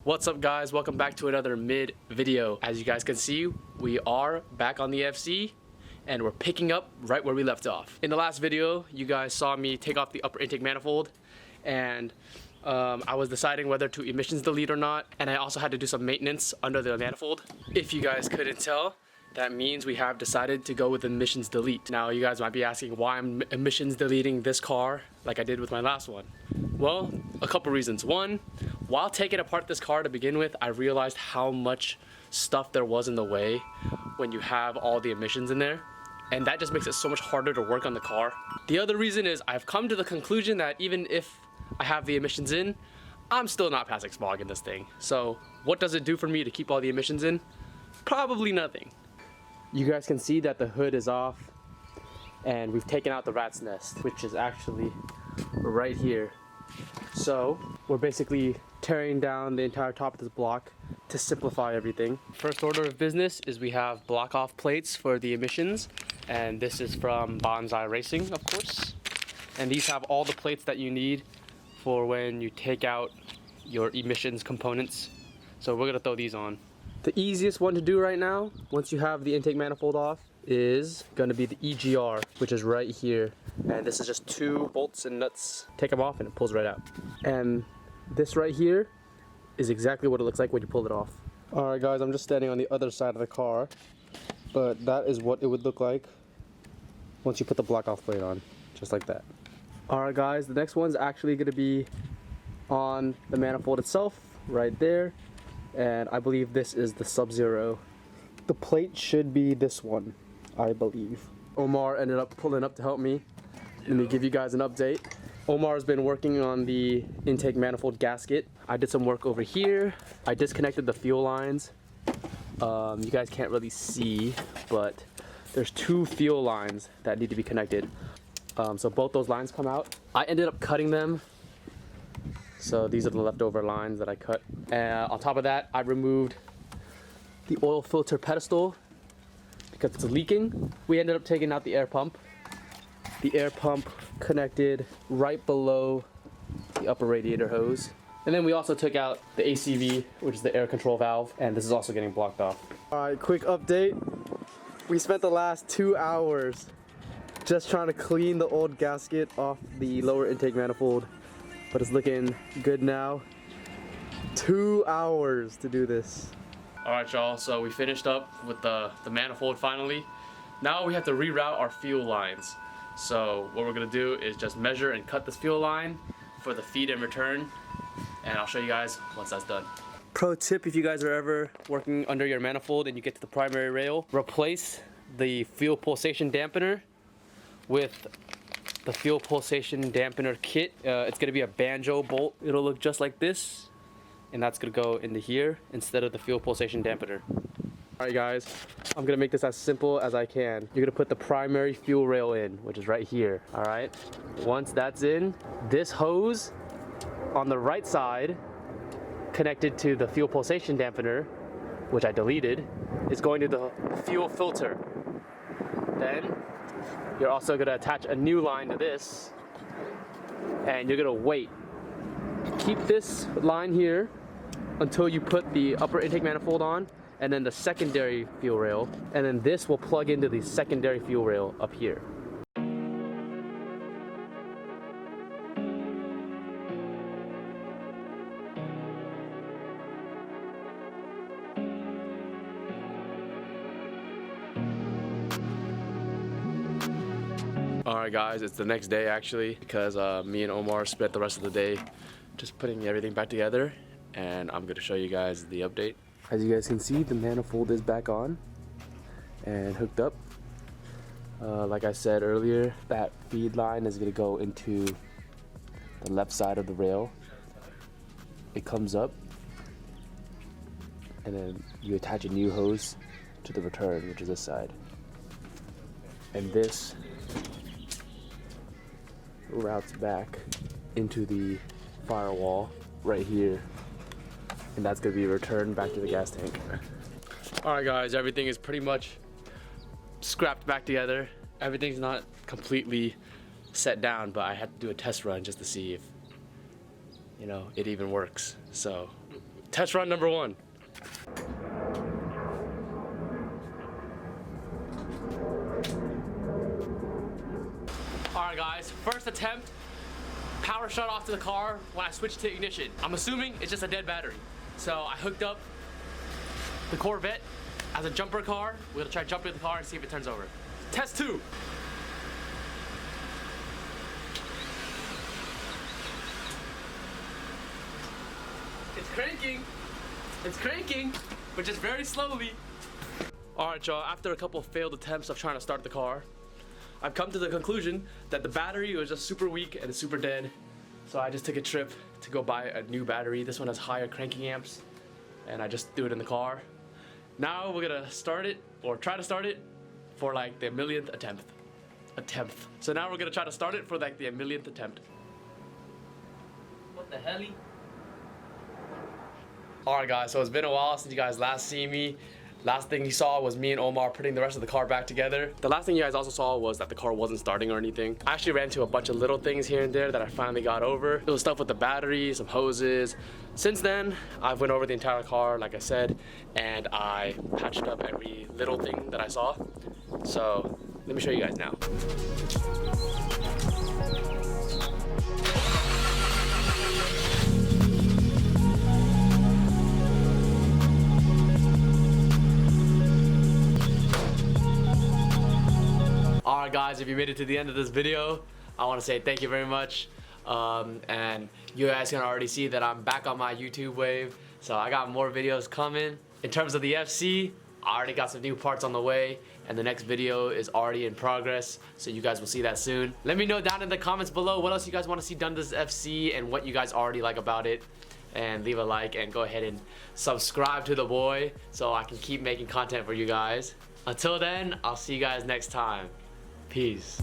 What's up guys, welcome back to another mid video. As you guys can see, we are back on the FC and we're picking up right where we left off. In the last video, you guys saw me take off the upper intake manifold and I was deciding whether to emissions delete or not, and I also had to do some maintenance under the manifold. If you guys couldn't tell, that means we have decided to go with emissions delete. Now you guys might be asking why I'm emissions deleting this car like I did with my last one. Well, a couple reasons. One, while taking apart this car to begin with, I realized how much stuff there was in the way when you have all the emissions in there, and that just makes it so much harder to work on the car. The other reason is I've come to the conclusion that even if I have the emissions in, I'm still not passing smog in this thing. So what does it do for me to keep all the emissions in? Probably nothing. You guys can see that the hood is off and we've taken out the rat's nest, which is actually right here. So we're basically tearing down the entire top of this block to simplify everything. First order of business is we have block off plates for the emissions, and this is from Bonsai Racing, of course. And these have all the plates that you need for when you take out your emissions components. So we're gonna throw these on. The easiest one to do right now, once you have the intake manifold off, is gonna be the EGR, which is right here. And this is just 2 bolts and nuts. Take them off and it pulls right out. And this right here is exactly what it looks like when you pull it off. Alright guys, I'm just standing on the other side of the car, but that is what it would look like once you put the block off plate on, just like that. Alright guys, the next one's actually gonna be on the manifold itself, right there. And I believe this is the Sub-Zero. The plate should be this one, I believe. Omar ended up pulling up to help me. Let me give you guys an update. Omar's been working on the intake manifold gasket. I did some work over here. I disconnected the fuel lines. You guys can't really see, but there's 2 fuel lines that need to be connected. So both those lines come out. I ended up cutting them. So these are the leftover lines that I cut. And on top of that, I removed the oil filter pedestal because it's leaking. We ended up taking out the air pump. The air pump connected right below the upper radiator hose. And then we also took out the ACV, which is the air control valve, and this is also getting blocked off. All right, quick update. We spent the last 2 hours just trying to clean the old gasket off the lower intake manifold, but it's looking good now. 2 hours to do this. Alright y'all, so we finished up with the manifold finally. Now we have to reroute our fuel lines. So what we're gonna do is just measure and cut this fuel line for the feed and return, and I'll show you guys once that's done. Pro tip, if you guys are ever working under your manifold and you get to the primary rail, replace the fuel pulsation dampener with the fuel pulsation dampener kit. It's gonna be a banjo bolt. It'll look just like this, and that's gonna go into here instead of the fuel pulsation dampener. Alright guys, I'm gonna make this as simple as I can. You're gonna put the primary fuel rail in, which is right here, alright? Once that's in, this hose on the right side, connected to the fuel pulsation dampener, which I deleted, is going to the fuel filter. Then, you're also gonna attach a new line to this, and you're gonna wait. Keep this line here until you put the upper intake manifold on, and then the secondary fuel rail, and then this will plug into the secondary fuel rail up here. Alright guys, it's the next day actually, because me and Omar spent the rest of the day just putting everything back together, and I'm going to show you guys the update. As you guys can see, the manifold is back on and hooked up. Like I said earlier, that feed line is going to go into the left side of the rail. It comes up, and then you attach a new hose to the return, which is this side. And this routes back into the firewall right here, and that's going to be returned back to the gas tank. Alright guys, everything is pretty much scrapped back together. Everything's not completely set down, but I had to do a test run just to see if, you know, it even works. So Test run number 1. Alright guys, first attempt, power shut off to the car when I switched to ignition. I'm assuming it's just a dead battery. So I hooked up the Corvette as a jumper car. We're gonna try jumping the car and see if it turns over. Test 2. It's cranking, but just very slowly. Alright y'all, after a couple failed attempts of trying to start the car, I've come to the conclusion that the battery was just super weak and super dead. So I just took a trip to go buy a new battery. This one has higher cranking amps, and I just threw it in the car. Now we're gonna start it, or try to start it, for like the millionth attempt. So now we're gonna try to start it for like the millionth attempt. What the hell? Alright guys, so it's been a while since you guys last seen me. Last thing you saw was me and Omar putting the rest of the car back together. The last thing you guys also saw was that the car wasn't starting or anything. I actually ran into a bunch of little things here and there that I finally got over. It was stuff with the battery, some hoses. Since then, I've went over the entire car, like I said, and I patched up every little thing that I saw. So, let me show you guys now. Alright guys, if you made it to the end of this video, I want to say thank you very much. And you guys can already see that I'm back on my YouTube wave. So I got more videos coming. In terms of the FC, I already got some new parts on the way. And the next video is already in progress. So you guys will see that soon. Let me know down in the comments below what else you guys want to see done to this FC and what you guys already like about it. And leave a like and go ahead and subscribe to the boy so I can keep making content for you guys. Until then, I'll see you guys next time. Peace.